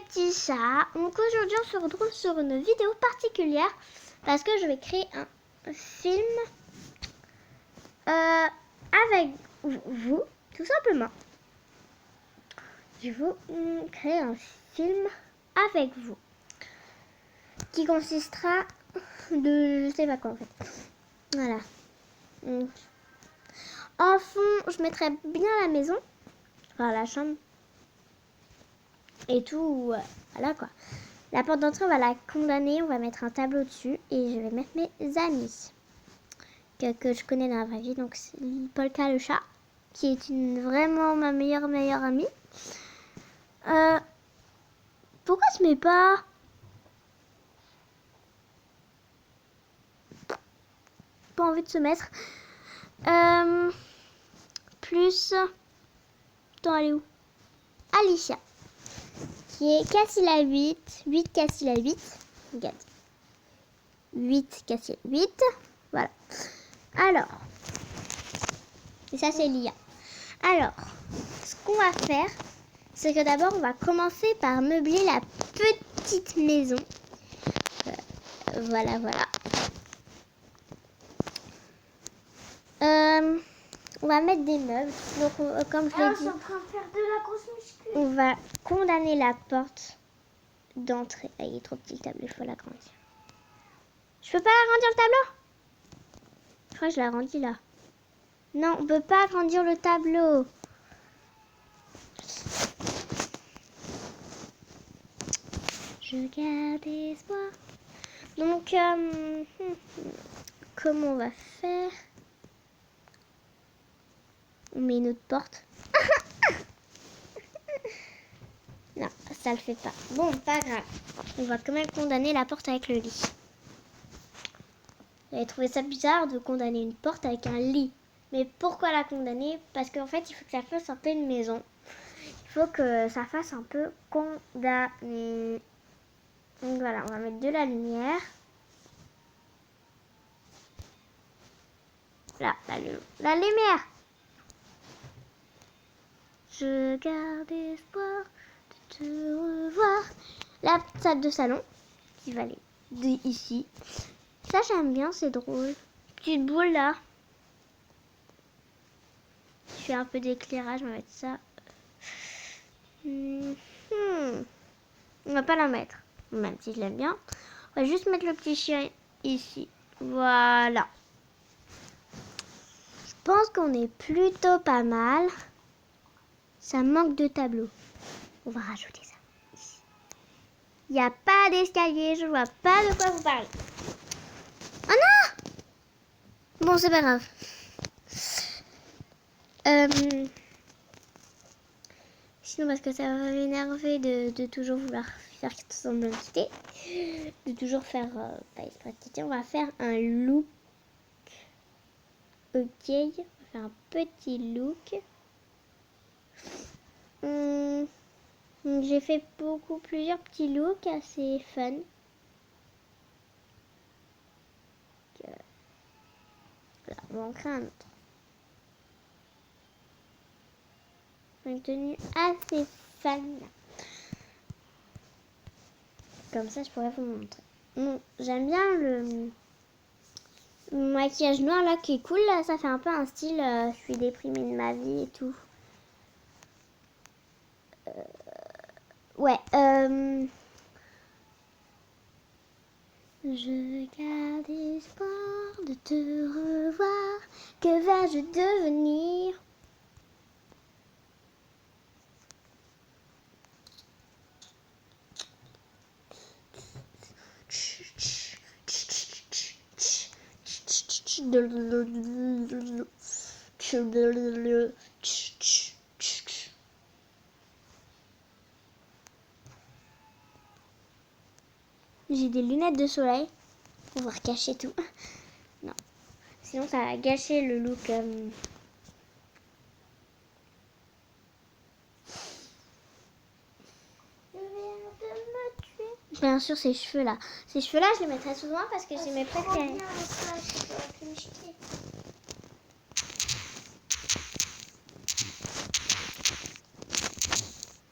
petits chats. Donc aujourd'hui on se retrouve sur une vidéo particulière parce que je vais créer un film avec vous, tout simplement. Je vais créer un film avec vous qui consistera de je sais pas quoi en fait. Voilà. En fond, je mettrai bien la maison, enfin la chambre et tout. Voilà quoi. La porte d'entrée, on va la condamner, on va mettre un tableau dessus et je vais mettre mes amis que je connais dans la vraie vie. Donc c'est Polka le chat, qui est vraiment ma meilleure amie. Pourquoi tu mets pas envie de se mettre plus attends, elle est où? Alicia, qui est Cassila 8 Cassila 8. Regarde. 8 Cassila 8. Voilà. Alors, et ça c'est Lia. Alors, ce qu'on va faire, c'est que d'abord on va commencer par meubler la petite maison. Voilà. On va mettre des meubles. Donc, comme je l'ai dit, en train de faire de la grosse muscu. on va condamner la porte d'entrée. Ah, il est trop petit le tableau, il faut l'agrandir. Je peux pas agrandir le tableau? Je crois que je l'ai agrandi là. Non, on peut pas agrandir le tableau. Je garde espoir. Donc, comment on va faire? On met une autre porte. Non, ça le fait pas. Bon, pas grave. On va quand même condamner la porte avec le lit. J'avais trouvé ça bizarre de condamner une porte avec un lit. Mais pourquoi la condamner? Parce qu'en fait, il faut que ça fasse un peu une maison. Il faut que ça fasse un peu condamné. Donc voilà, on va mettre de la lumière. Là, la lumière. Je garde espoir de te revoir. La salle de salon qui va aller ici. Ça j'aime bien, c'est drôle. Petite boule là. Je fais un peu d'éclairage, on va mettre ça. On va pas la mettre, même si je l'aime bien. On va juste mettre le petit chien ici. Voilà. Je pense qu'on est plutôt pas mal. Ça manque de tableau. On va rajouter ça ici. Il n'y a pas d'escalier, je vois pas de quoi vous parlez. Oh non! Bon, c'est pas grave. Sinon, parce que ça va m'énerver de toujours vouloir faire semblant de quitter. De toujours faire pas exprès de quitter. On va faire un look. Ok. On va faire un petit look. J'ai fait plusieurs petits looks assez fun. Voilà, on va en créer un autre. Une tenue assez fun. Comme ça, je pourrais vous montrer. J'aime bien le maquillage noir là qui est cool. Là, ça fait un peu un style je suis déprimée de ma vie et tout. Ouais. Je garde espoir de te revoir. Que vais-je devenir? J'ai des lunettes de soleil pour pouvoir cacher tout. Non, sinon ça va gâcher le look. Je viens de me tuer. Bien sûr, ces cheveux-là. Ces cheveux-là, je les mettrai souvent parce que j'ai mes préférés.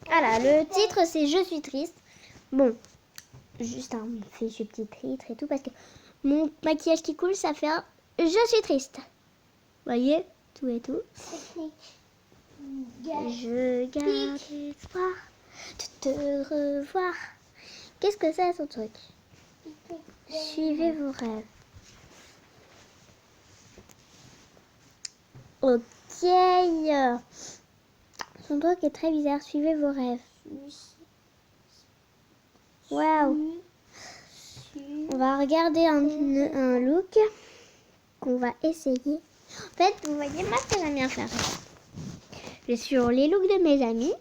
Voilà, le titre c'est Je suis triste. Bon, juste un fichu petit titre et tout parce que mon maquillage qui coule, ça fait un je suis triste. Vous voyez, tout et tout. Technique. Je garde espoir de te revoir. Qu'est-ce que c'est ce truc? Suivez vos rêves. Ok. Son truc est très bizarre. Suivez vos rêves. Waouh. On va regarder un look qu'on va essayer. En fait, vous voyez, moi, ce que j'aime bien faire. Je vais sur les looks de mes amis.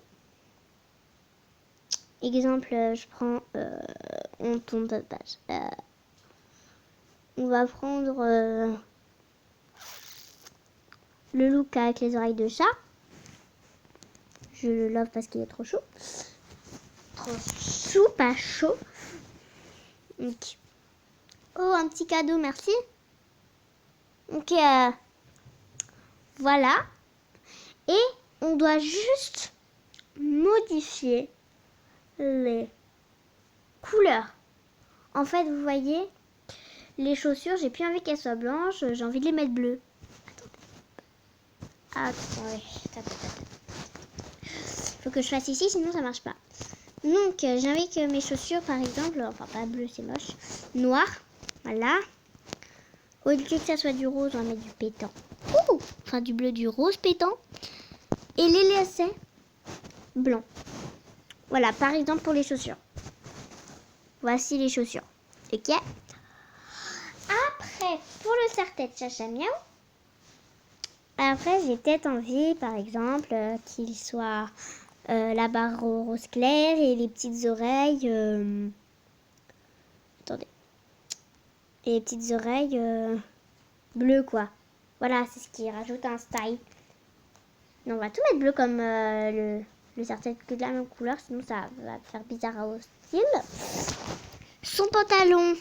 Exemple, je prends... on tourne de page. On va prendre le look avec les oreilles de chat. Je le love parce qu'il est trop chaud. Trop chaud, pas chaud. Donc. Oh, un petit cadeau, merci. Donc, voilà. Et on doit juste modifier les couleurs. En fait, vous voyez, les chaussures, j'ai plus envie qu'elles soient blanches, j'ai envie de les mettre bleues. Attendez. Faut que je fasse ici, sinon ça marche pas. Donc, j'ai envie que mes chaussures, par exemple, enfin pas bleu, c'est moche, noir, voilà. Au lieu que ça soit du rose, on va mettre du pétant. Ouh, enfin du bleu, du rose pétant. Et les lacets blancs. Voilà, par exemple pour les chaussures. Voici les chaussures. Ok. Après, pour le serre-tête Chacha Miaou. Après, j'ai peut-être envie, par exemple, qu'il soit la barre rose clair et les petites oreilles. Attendez. Et les petites oreilles bleues, quoi. Voilà, c'est ce qui rajoute un style. Non, on va tout mettre bleu comme le serre-tête que de la même couleur, sinon ça va faire bizarre au style. Son pantalon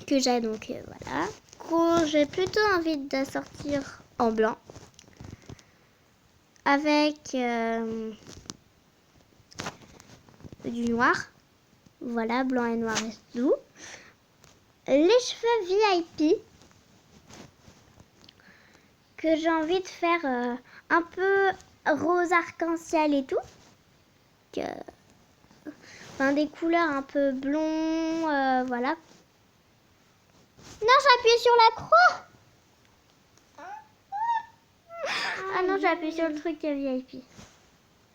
que j'ai donc, voilà. J'ai plutôt envie de sortir en blanc. Avec du noir. Voilà, blanc et noir et tout. Les cheveux VIP. Que j'ai envie de faire un peu rose arc-en-ciel et tout. Enfin, des couleurs un peu blond, voilà. Non, j'ai appuyé sur la croix. Ah non, j'ai appuyé sur le truc VIP.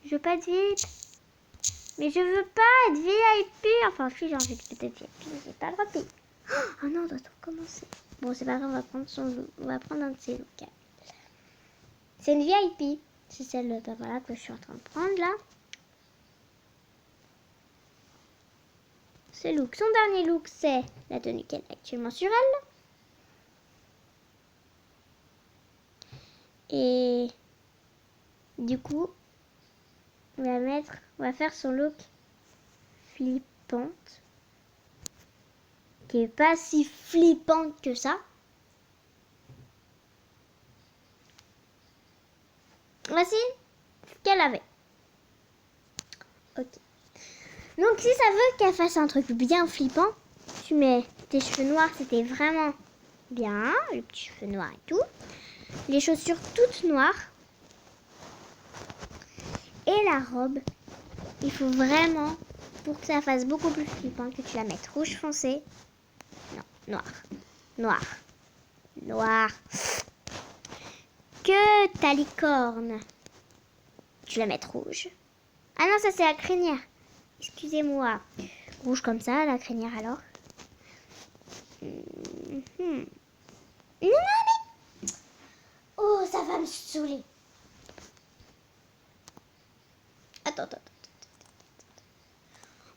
Je veux pas être VIP. Mais je veux pas être VIP. Enfin, si j'ai envie d'être VIP, j'ai pas le droit de payer. Oh non, on doit tout recommencer. Bon, c'est pas grave, on va prendre un de ces looks. C'est une VIP. C'est celle voilà, que je suis en train de prendre là. Ce look. Son dernier look, c'est la tenue qu'elle a actuellement sur elle. Et du coup, on va faire son look flippante. Qui est pas si flippante que ça. Voici ce qu'elle avait. Ok. Donc si ça veut qu'elle fasse un truc bien flippant, tu mets tes cheveux noirs, c'était vraiment bien, le petit cheveu noir et tout. Les chaussures toutes noires. Et la robe, il faut vraiment, pour que ça fasse beaucoup plus flippant, que tu la mettes rouge foncé. Non, noir. Noir. Noir. Que ta licorne, tu la mettes rouge. Ah non, ça c'est la crinière. Excusez-moi. Rouge comme ça, la crinière alors. Non, mais... Oh, ça va me saouler. Attends.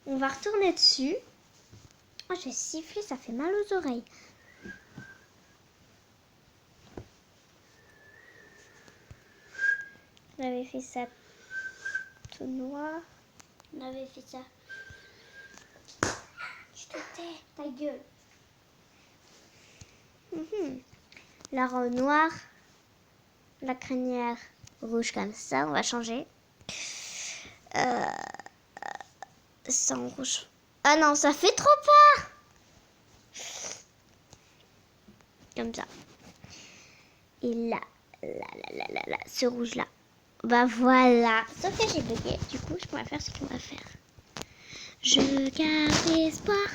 On va retourner dessus. Oh, je vais siffler, ça fait mal aux oreilles. J'avais fait ça tout noir. On avait fait ça. Tu te tais, ta gueule. La robe noire. La crinière rouge comme ça. On va changer. Sans rouge. Ah non, ça fait trop peur. Comme ça. Et là, ce rouge-là. Bah voilà. Sauf que j'ai bugué. Du coup, je pourrais faire ce qu'on va faire. Je garde espoir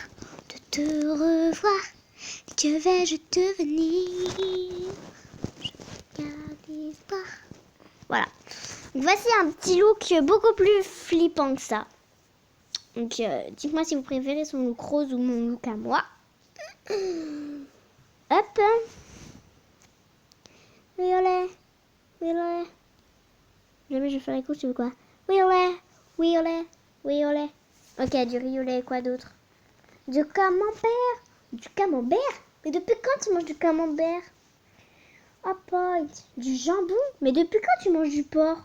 de te revoir. Que vais-je devenir? Je garde espoir. Voilà. Donc, voici un petit look beaucoup plus flippant que ça. Donc, dites-moi si vous préférez son look rose ou mon look à moi. Hop. Violet. Violet. Jamais je fais l'écho, tu veux quoi? Violet. Violet. Violet. Ok, du violet, quoi d'autre? Du camembert. Du camembert? Mais depuis quand tu manges du camembert? Oh, Paul. Du jambon? Mais depuis quand tu manges du porc?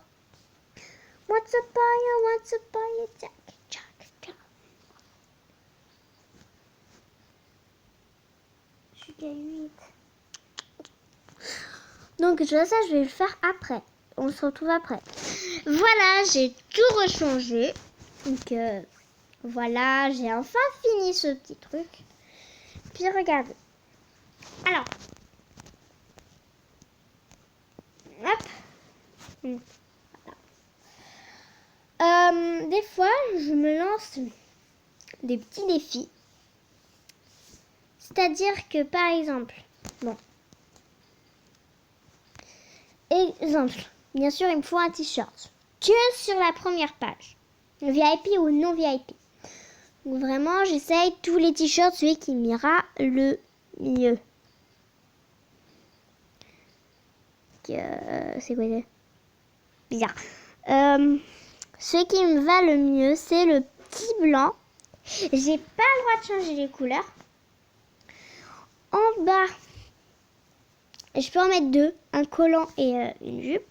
What's a pie? What's a pie? Jack, jack, jack. Je suis qu'à 8. Donc ça, je vais le faire après. On se retrouve après. Voilà, j'ai tout rechangé. Donc voilà, j'ai enfin fini ce petit truc. Puis regardez. Alors. Hop. Des fois, je me lance des petits défis. C'est-à-dire que par exemple, bon. Exemple, bien sûr, il me faut un t-shirt. Que sur la première page. VIP ou non VIP. Donc vraiment, j'essaye tous les t-shirts, celui qui m'ira le mieux. C'est quoi ça? Bizarre. Ce qui me va le mieux, c'est le petit blanc. J'ai pas le droit de changer les couleurs. En bas, je peux en mettre deux, un collant et une jupe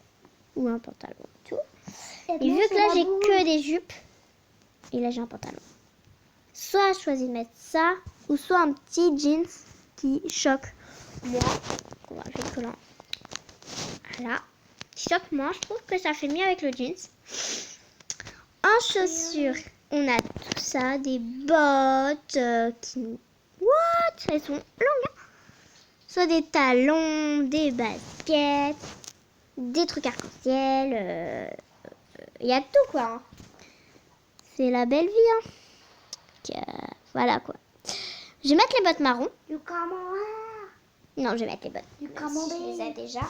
ou un pantalon, tout. Et vu que là j'ai que des jupes, et là j'ai un pantalon. Soit je choisis de mettre ça, ou soit un petit jeans qui choque moi. On va faire le collant. Voilà. Qui choque moi, je trouve que ça fait mieux avec le jeans. En chaussures, on a tout ça, des bottes qui... What? Elles sont longues. Hein, soit des talons, des baskets, des trucs arc-en-ciel. Il y a tout quoi. Hein. C'est la belle vie. Hein. Donc, voilà quoi. Je vais mettre les bottes marron. Du camembert. Non, je vais mettre les bottes. Du Si camembert. je les ai déjà.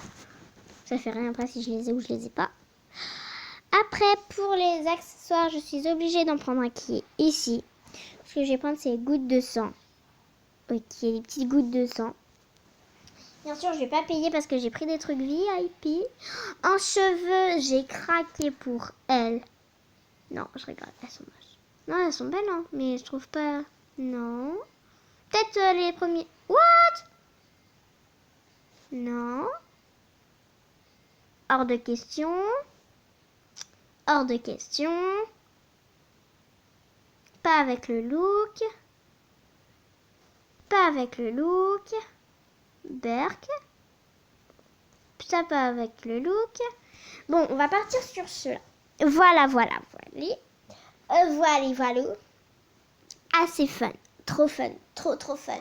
Ça fait rien après si je les ai ou je les ai pas. Après, pour les accessoires, je suis obligée d'en prendre un qui est ici. Ce que je vais prendre, c'est les gouttes de sang. Ok, les petites gouttes de sang. Bien sûr, je vais pas payer parce que j'ai pris des trucs VIP. En cheveux, j'ai craqué pour elles. Non, je regarde, elles sont moches. Non, elles sont belles, hein, mais je trouve pas... Non. Peut-être les premiers... What? Non. Hors de question. Hors de question. Pas avec le look. Pas avec le look. Berk. Ça pas avec le look. Bon, on va partir sur cela. Voilà. Voilà. Assez fun. Trop fun. Trop fun.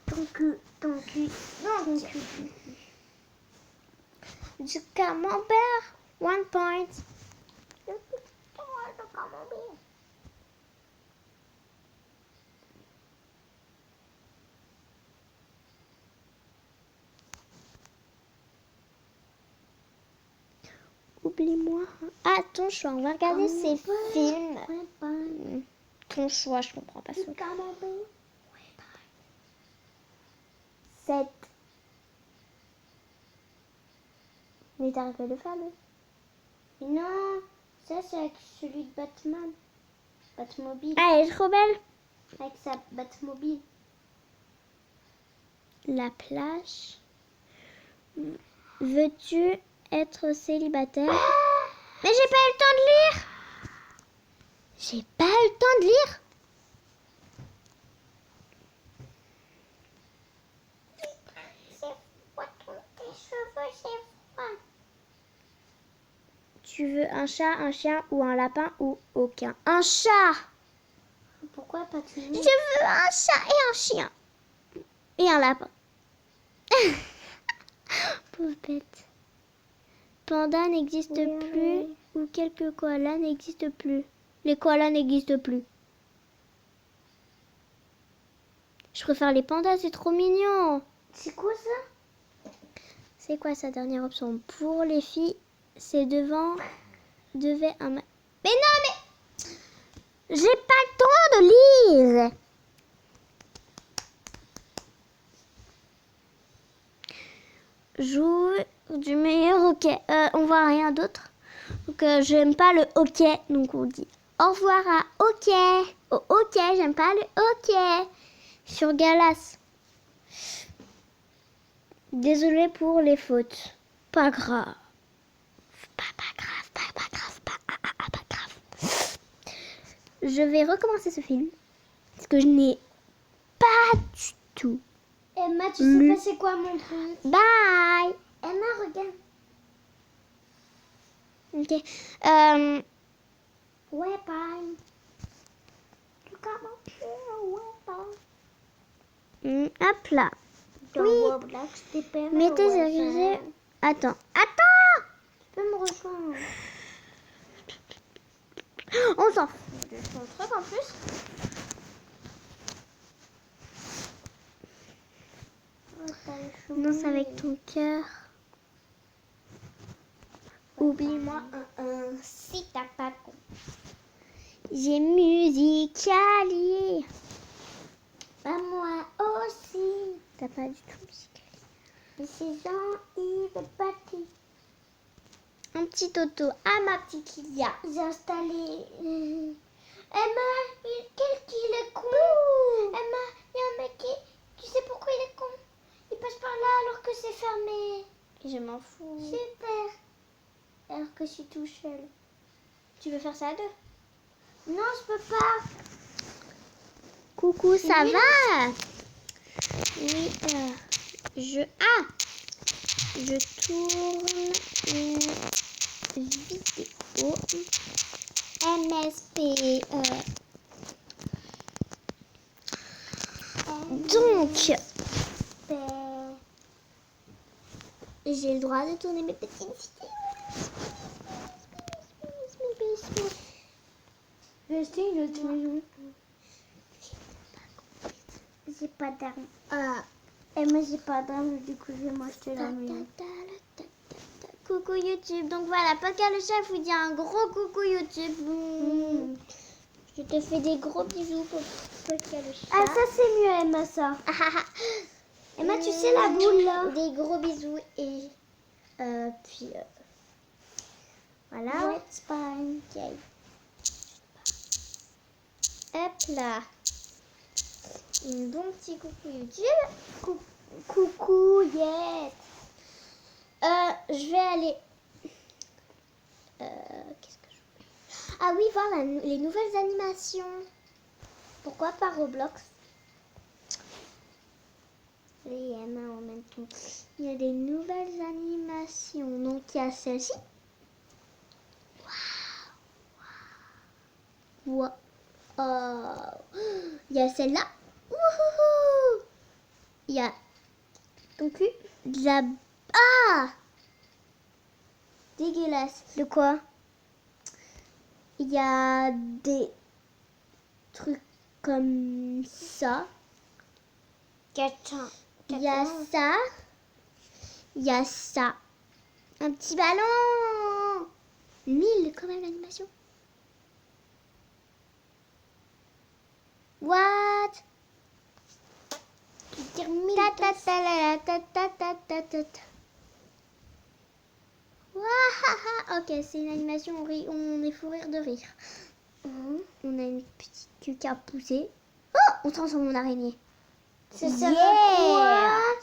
Ton cul. Du camembert. 1 point. Oublie-moi. Ah, ton choix. On va regarder ces films. Ton choix, je comprends pas ça. 7. Mais t'arrêtes pas de faire le. Non, ça c'est avec celui de Batman. Batmobile. Ah, elle est trop belle. Avec sa Batmobile. La plage. Veux-tu être célibataire? Mais j'ai pas eu le temps de lire. J'ai pas eu le temps de lire. Tes cheveux, c'est froid. Tu veux un chat, un chien ou un lapin ou aucun? Un chat. Pourquoi pas tout le Je monde? veux un chat et un chien. Et un lapin. Pauvre bête. Panda n'existe Oui, plus oui. ou quelques koalas n'existent plus. Les koalas n'existent plus. Je préfère les pandas, c'est trop mignon. C'est quoi ça? C'est quoi sa dernière option? Pour les filles, c'est devant, devait un... Mais non, mais... J'ai pas le temps de lire. Joue du meilleur hockey. On voit rien d'autre. Donc j'aime pas le hockey. Donc on dit au revoir à hockey. Au hockey, j'aime pas le hockey. Sur Galas. Désolée pour les fautes. Pas grave. Pas grave, pas grave, pas grave. Je vais recommencer ce film. Parce que je n'ai pas du tout. Emma, tu sais pas c'est quoi mon truc? Bye. Emma, regarde. Ok. Ouais, bye. Comment tu es? Ouais, bye. Hop là. Dans Oui. Roblox, t'es pas Mettez ouais, sérieux. ça. Attends. Attends. Tu peux me rejoindre? On s'en fout de son truc en plus. Danse avec ton cœur. Oublie-moi si t'as pas compris. J'ai musicali. Bah, moi aussi. T'as pas du tout musicali. Et c'est Jean-Yves Baptiste. Un petit auto à ma petite Lilia. J'ai installé. Emma, quel qu'il est con. Emma, il y a un mec qui. Tu sais pourquoi il est con? Il passe par là alors que c'est fermé. Je m'en fous. Super. Alors que je suis tout seul. Tu veux faire ça à deux? Non, je peux pas. Coucou, ça Oui. va? Oui, je tourne une vidéo MSP. Donc, j'ai le droit de tourner mes petites vidéos. Je vais acheter une autre maison. J'ai pas d'armes. Emma, j'ai pas d'armes, du coup, je vais m'acheter la maison. Coucou YouTube. Donc voilà, Paka le chef vous dit un gros coucou YouTube. Je te fais des gros bisous pour Paka le chat. Ah, ça, c'est mieux, Emma, ça. Emma, tu sais la boule, là? Des gros bisous et puis voilà. Ouais, c'est fine. Ok. Hop là. Un bon petit coucou YouTube. Coucou, yes. Je vais aller. Qu'est-ce que je fais? Ah oui, voir les nouvelles animations. Pourquoi pas Roblox? Et Emma en même temps. Il y a des nouvelles animations. Donc il y a celle-ci. Waouh. Il y a celle-là. Wouhou. Il y a ton cul. De la... Ah. Dégueulasse. De quoi? Il y a des trucs comme ça. Il y a ça. Il y a ça. Un petit ballon. 1000 quand même l'animation. What? Tu tires 1000 Wahaha. Ok, c'est une animation, on est fou rire de rire. On a une petite queue qui a poussé. Oh, on transforme en araignée. Ça sert à quoi?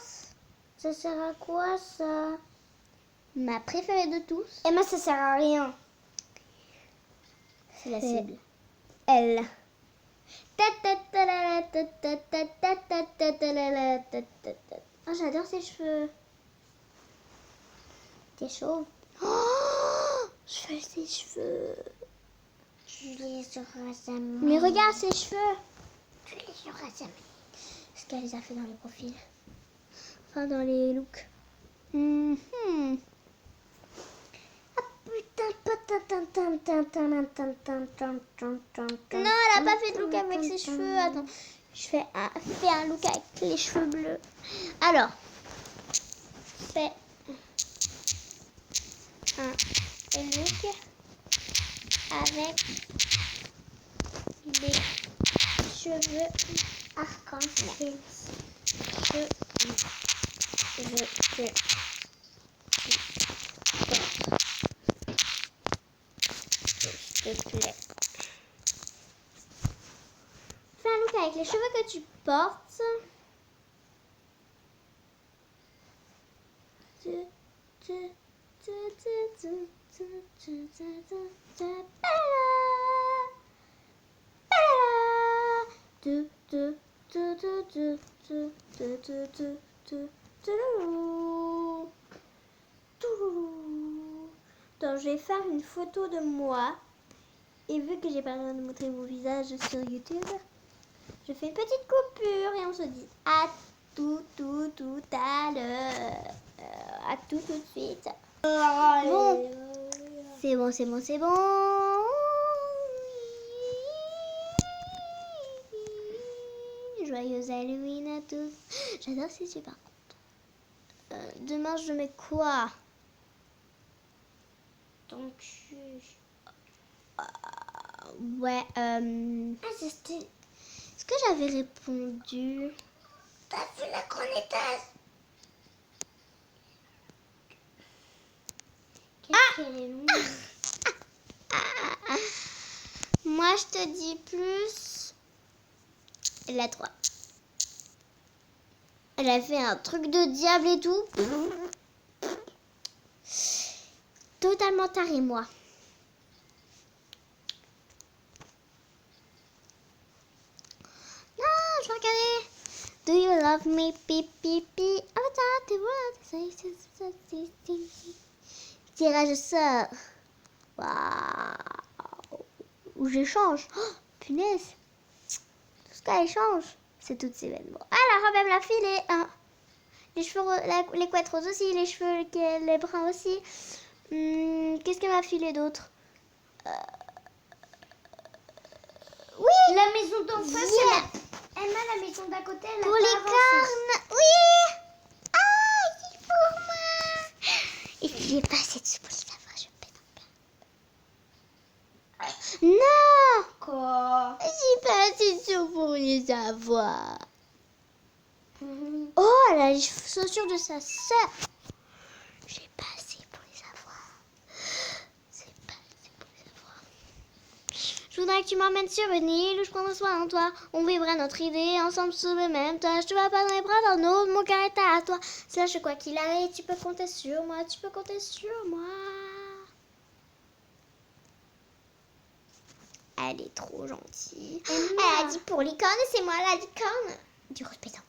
Ça sert à quoi, ça? Ma préférée de tous, Emma, ça sert à rien. c'est la cible. Elle. Oh, j'adore ses cheveux. T'es chauve. Oh, je fais ses cheveux. Tu les auras jamais. Mais regarde ses cheveux. Tu les auras jamais. Ce qu'elle les a fait dans les profils. Enfin, dans les looks. Mhm. Non, elle a pas fait de look avec ses cheveux. Attends, je fais un look avec les cheveux bleus. Alors, fais un look avec les cheveux Arc-en-ciel. Je te s'il te plaît. Fais un look avec les cheveux que tu portes. Donc, je vais faire une photo de moi. Et vu que j'ai pas le droit de montrer mon visage sur YouTube, je fais une petite coupure et on se dit à tout à l'heure. À tout de suite. Bon. C'est bon. Joyeux Halloween à tous. J'adore ces yeux par contre. Demain je mets quoi? Ton cul. Ouais. c'était... Est-ce que j'avais répondu? T'as vu la cornettasse? Qu'est-ce qu'elle est longue. Moi je te dis plus la 3. Elle a fait un truc de diable et tout. Totalement taré, moi. Non, je vais regarder. Do you love me, pipi? Tirage au sort. Waouh. Ou j'échange. Oh, punaise. Tout ce qu'elle échange, c'est toutes ces événements. Ah, la robe, elle me l'a filé. Hein. Les cheveux, les couettes roses aussi, les cheveux, les bruns aussi. Qu'est-ce qu'elle m'a filé d'autre? Oui. La maison d'en face, Yeah. Emma, la maison d'à côté, elle a Pour pas les avancé. cornes. Oui. Ah, c'est pour moi. Et puis j'ai pas assez de sous pour les avoir, je pète un câble. Non. Quoi? J'ai pas assez de sous pour les avoir. Oh, elle a les chaussures de sa sœur. J'ai pas assez pour les avoir. C'est pas assez pour les avoir. Je voudrais que tu m'emmènes sur une île où je prendrai soin de toi. On vivrait notre idée ensemble sous le même toit. Je te vois pas dans les bras d'un autre, mon cœur est à toi. Sache quoi qu'il arrive, tu peux compter sur moi, tu peux compter sur moi. Elle est trop gentille. Elle a dit pour licorne, c'est moi la licorne. Du rose pétant.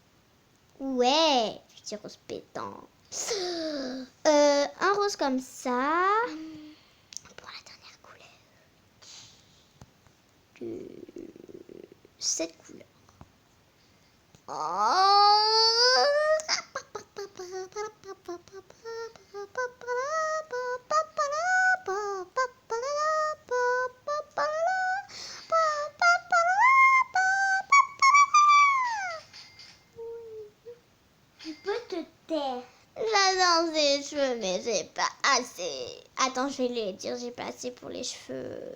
Ouais, petit rose pétant. Un rose comme ça. Pour la dernière couleur. Cette couleur. Tu peux te taire. J'adore ces cheveux, mais j'ai pas assez. Attends, je vais les dire, j'ai pas assez pour les cheveux.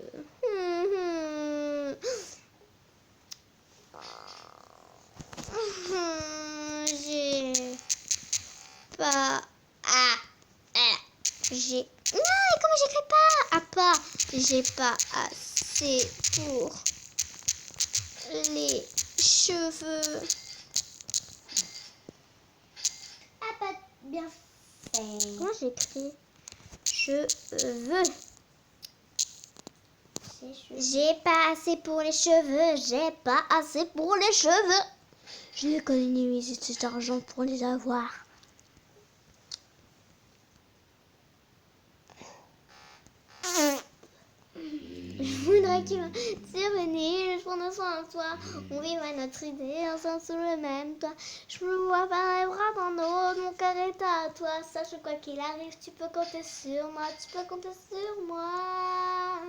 J'ai pas. J'ai. Non, comment j'écris pas? Ah, pas. J'ai pas assez pour les cheveux. Ah, pas bien fait. Comment j'écris? Cheveux. J'ai pas assez pour les cheveux. J'ai pas assez pour les cheveux. Je économise cet argent pour les avoir. voudrais que survenir, je prends soin de toi. On vivrait notre idée ensemble sous le même toit. Je me vois par les bras dans nos mon cœur est à toi. Sache quoi qu'il arrive, tu peux compter sur moi, tu peux compter sur moi.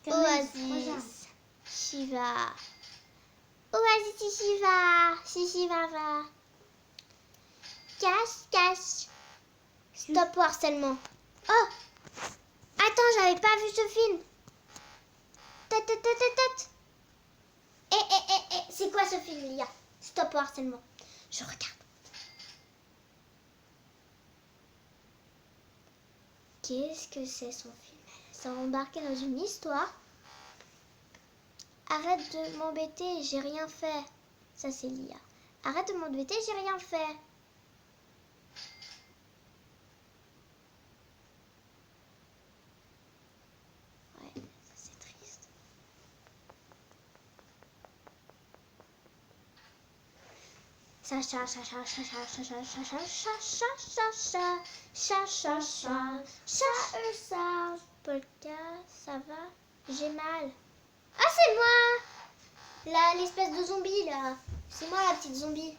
Oasis, Shiva. Oasis, Shiva. Shiva va. Cache. Stop au harcèlement. Oh! Attends, j'avais pas vu ce film. Tête. C'est quoi ce film, Lia? Stop au harcèlement. Je regarde. Qu'est-ce que c'est son film? Ça m'a embarqué dans une histoire. Arrête de m'embêter, j'ai rien fait. Ça c'est Lia. Arrête de m'embêter, j'ai rien fait. Ouais, ça c'est triste. Sacha, Polka, ça va? J'ai mal. Ah, c'est moi! Là, l'espèce de zombie, là. C'est moi, la petite zombie.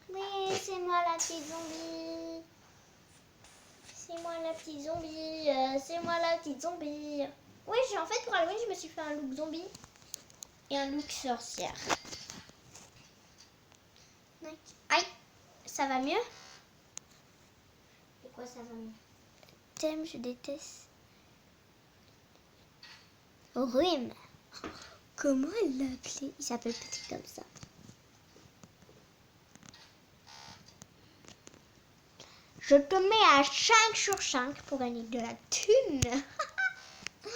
Oui, c'est moi, la petite zombie. C'est moi, la petite zombie. C'est moi, la petite zombie. Oui, en fait, pour Halloween, je me suis fait un look zombie et un look sorcière. Aïe, ça va mieux? Et quoi, ça va mieux? T'aimes, je déteste. Ruim. Comment elle l'a appelé? Il s'appelle Petit comme ça. Je te mets à 5 sur 5 pour gagner de la thune. Oh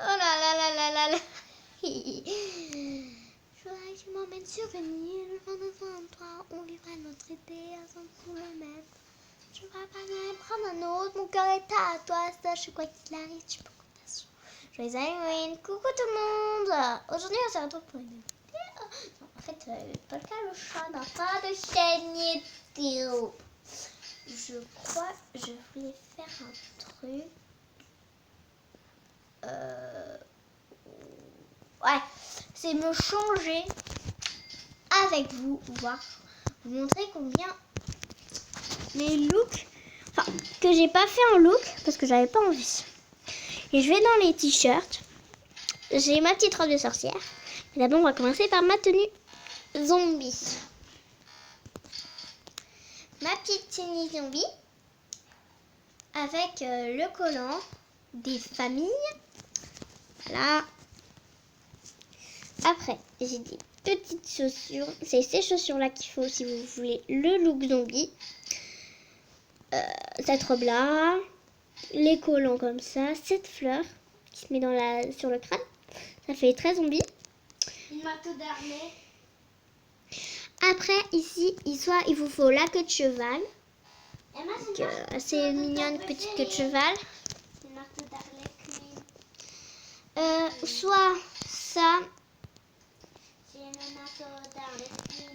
là là. Je voudrais que tu m'emmènes survenir. Je prends soin de toi. On vivra notre été ensemble sous le même. Je ne vais pas prendre un autre. Mon cœur est à toi. Sache quoi qu'il arrive, tu peux compter sur. Joyeux Halloween. Coucou tout le monde. Aujourd'hui, on se retrouve pour une vidéo. En fait, Polka le chat n'a pas de chaîne YouTube. Je crois que je voulais faire un truc. Ouais, c'est me changer avec vous, voir, vous montrer combien les looks, enfin, que j'ai pas fait en look parce que j'avais pas envie. Et je vais dans les t-shirts. J'ai ma petite robe de sorcière. Mais d'abord, on va commencer par ma tenue zombie. Ma petite tenue zombie avec le collant des familles. Voilà. Après, j'ai des petites chaussures. C'est ces chaussures-là qu'il faut si vous voulez le look zombie. Cette robe-là. Les collants comme ça. Cette fleur qui se met sur le crâne. Ça fait très zombie. Une marteau d'armée. Après, ici, il vous faut la queue de cheval. Emma, c'est Assez mignonne petite queue de cheval. une marteau d'armée. Soit ça. C'est une marteau d'armée.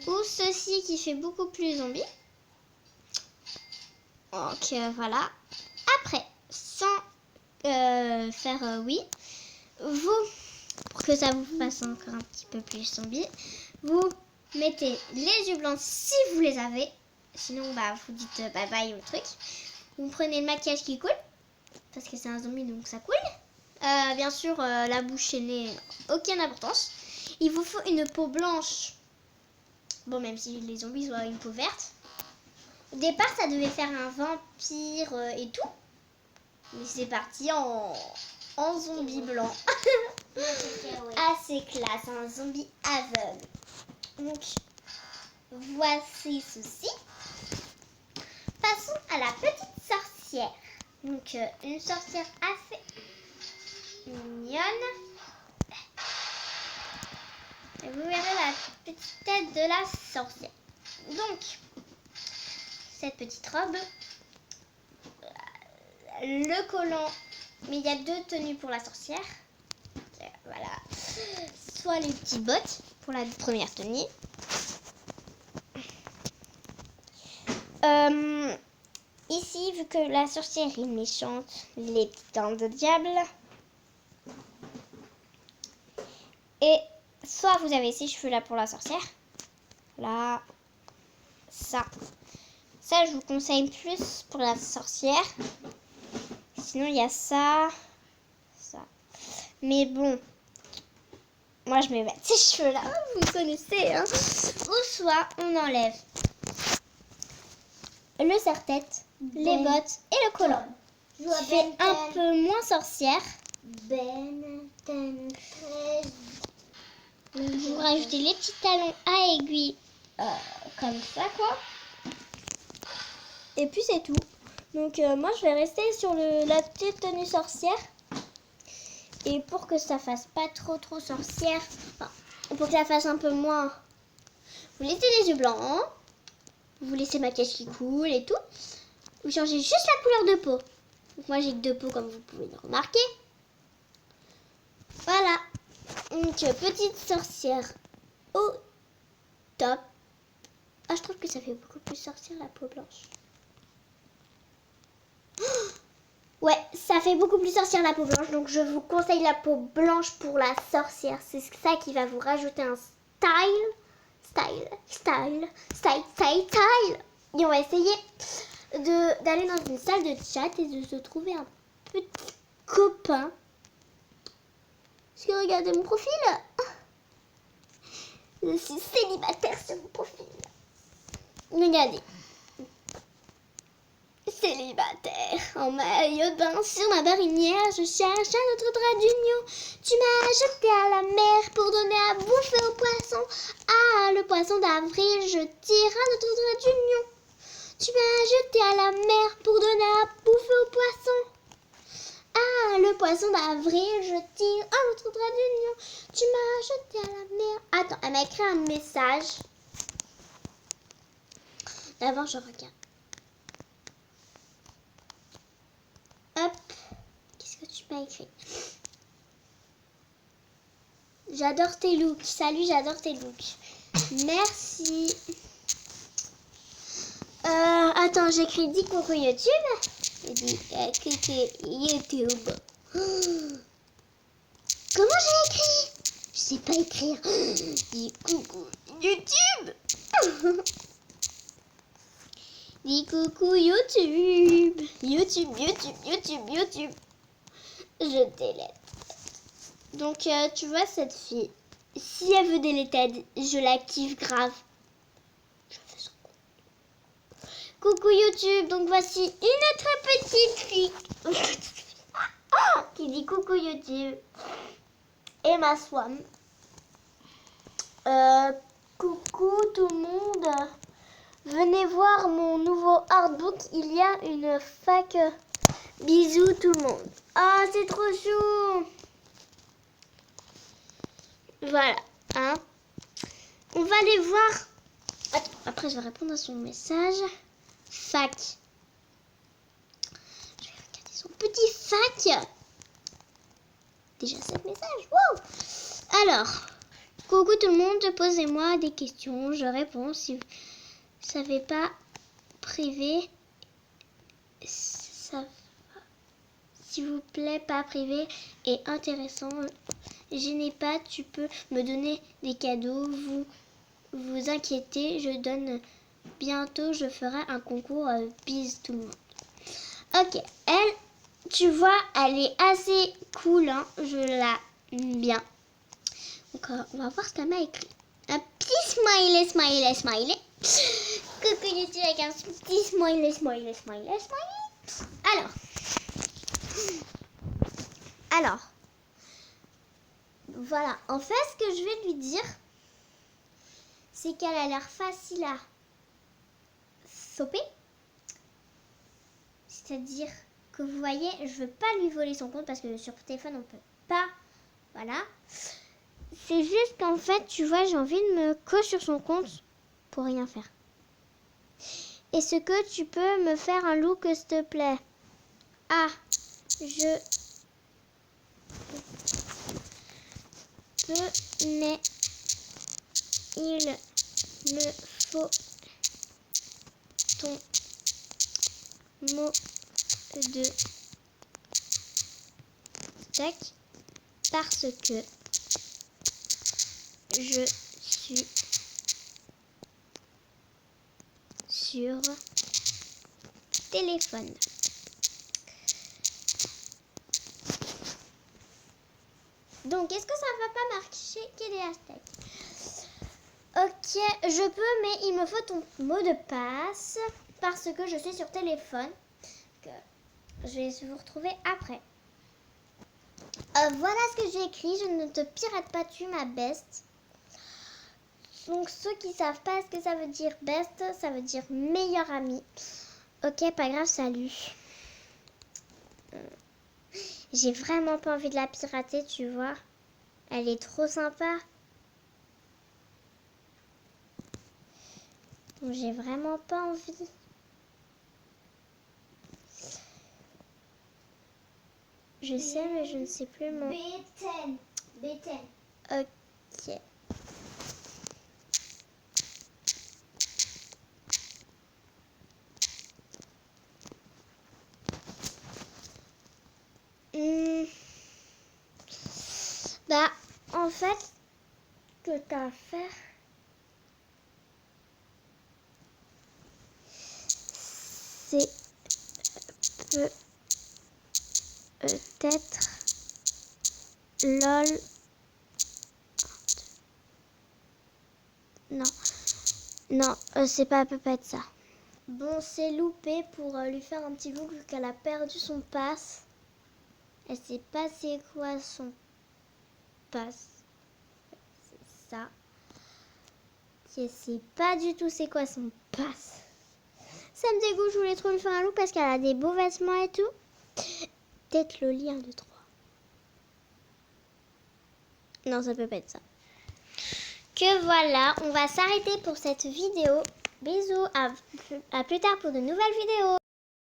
Ou ceci qui fait beaucoup plus zombie. Donc voilà. Après, sans faire oui, vous, pour que ça vous fasse encore un petit peu plus zombie, vous mettez les yeux blancs si vous les avez. Sinon, bah, vous dites bye bye au truc. Vous prenez le maquillage qui coule, parce que c'est un zombie donc ça coule. Bien sûr, la bouche et nez, aucune importance. Il vous faut une peau blanche. Bon, même si les zombies ont une peau verte. Au départ, ça devait faire un vampire et tout. Mais c'est parti en zombie blanc. Assez classe, un zombie aveugle. Donc, voici ceci. Passons à la petite sorcière. Donc, une sorcière assez mignonne. Et vous verrez la petite tête de la sorcière. Donc, cette petite robe, le collant, mais il y a 2 tenues pour la sorcière. Voilà. Soit les petits bottes pour la première tenue. Ici, vu que la sorcière est méchante, les petites dents de diable. Et soit vous avez ces cheveux là pour la sorcière. Là, ça. Ça, je vous conseille plus pour la sorcière. Sinon, il y a ça. Ça. Mais bon, moi, je vais mettre ces cheveux là. Vous me connaissez, hein. Ou soit, on enlève le serre-tête, les bottes et le collant. Je vois Qui fait un peu moins sorcière. Vous rajoutez les petits talons à aiguille comme ça, quoi. Et puis c'est tout. Donc moi je vais rester sur la petite tenue sorcière. Et pour que ça fasse pas trop sorcière, enfin, pour que ça fasse un peu moins, vous laissez les yeux blancs, vous laissez maquillage qui coule et tout. Vous changez juste la couleur de peau. Donc moi j'ai que deux peaux comme vous pouvez le remarquer. Voilà. Donc petite sorcière au top. Ah, je trouve que ça fait beaucoup plus sorcière la peau blanche. Ouais, ça fait beaucoup plus sorcière la peau blanche. Donc je vous conseille la peau blanche pour la sorcière. C'est ça qui va vous rajouter un style. Et on va essayer d'aller dans une salle de chat et de se trouver un petit copain. Parce que regardez mon profil. Je suis célibataire sur mon profil. Regardez. Célibataire, en maillot de bain sur ma marinière, je cherche un autre drap d'union. Tu m'as jeté à la mer pour donner à bouffer aux poissons. Ah, le poisson d'avril, je tire un autre drap d'union. Tu m'as jeté à la mer pour donner à bouffer aux poissons. Ah, le poisson d'avril, je tire un autre drap d'union. Tu m'as jeté à la mer. Attends, elle m'a écrit un message. D'abord, je regarde. Hop, qu'est-ce que tu m'as écrit? J'adore tes looks. Salut, j'adore tes looks. Merci. Attends, j'écris dis coucou YouTube. Je dis coucou YouTube. Comment j'ai écrit? Je sais pas écrire. Dis coucou YouTube. Dis coucou YouTube. YouTube. Je délète. Donc, tu vois, cette fille, si elle veut déléter, je la kiffe grave. Je fais son coup. Coucou YouTube. Donc, voici une autre petite fille qui dit coucou YouTube. Et ma swan. Coucou tout le monde. Venez voir mon nouveau artbook. Il y a une fac. Bisous tout le monde. Ah, c'est trop chou. Voilà. Hein. On va aller voir. Attends, après, je vais répondre à son message. Fac. Je vais regarder son petit fac. Déjà 7 messages. Wow. Alors, coucou tout le monde. Posez-moi des questions. Je réponds. Si vous savez pas, privé. Ça, s'il vous plaît, pas privé et intéressant. Gênez pas, tu peux me donner des cadeaux. Vous inquiétez, je donne bientôt. Je ferai un concours. Bis tout le monde. Ok, elle, tu vois, elle est assez cool. Hein, je l'aime bien. Donc, on va voir ce qu'elle m'a écrit. Un petit smiley. Coucou YouTube avec un petit smiley. Alors, voilà. En fait, ce que je vais lui dire, c'est qu'elle a l'air facile à choper. C'est-à-dire que vous voyez, je veux pas lui voler son compte parce que sur téléphone, on peut pas. Voilà. C'est juste qu'en fait, tu vois, j'ai envie de me cocher sur son compte pour rien faire. Est-ce que tu peux me faire un look, s'il te plaît? Ah, je peux, mais il me faut ton mot de tac parce que je suis sur téléphone. Donc, est-ce que ça va pas marcher qu'il est hashtag? Ok, je peux, mais il me faut ton mot de passe parce que je suis sur téléphone. Que je vais vous retrouver après. Voilà ce que j'ai écrit. Je ne te pirate pas, tu ma best. Donc, ceux qui savent pas ce que ça veut dire best, ça veut dire meilleur ami. Ok, pas grave, salut. J'ai vraiment pas envie de la pirater, tu vois. Elle est trop sympa. Donc, j'ai vraiment pas envie. Je sais, mais je ne sais plus mon... B10. B10. Ok. Bah, en fait, ce que tu as à faire, c'est peut-être lol. Non, non, c'est pas, peut pas être ça. Bon, c'est loupé pour lui faire un petit look vu qu'elle a perdu son pass. Elle sait pas c'est quoi son pass. C'est ça. Elle sait pas du tout c'est quoi son pass. Ça me dégoûte, je voulais trop lui faire un look parce qu'elle a des beaux vêtements et tout. Peut-être le lien de 3. Non, ça peut pas être ça. Que voilà, on va s'arrêter pour cette vidéo. Bisous, à plus tard pour de nouvelles vidéos.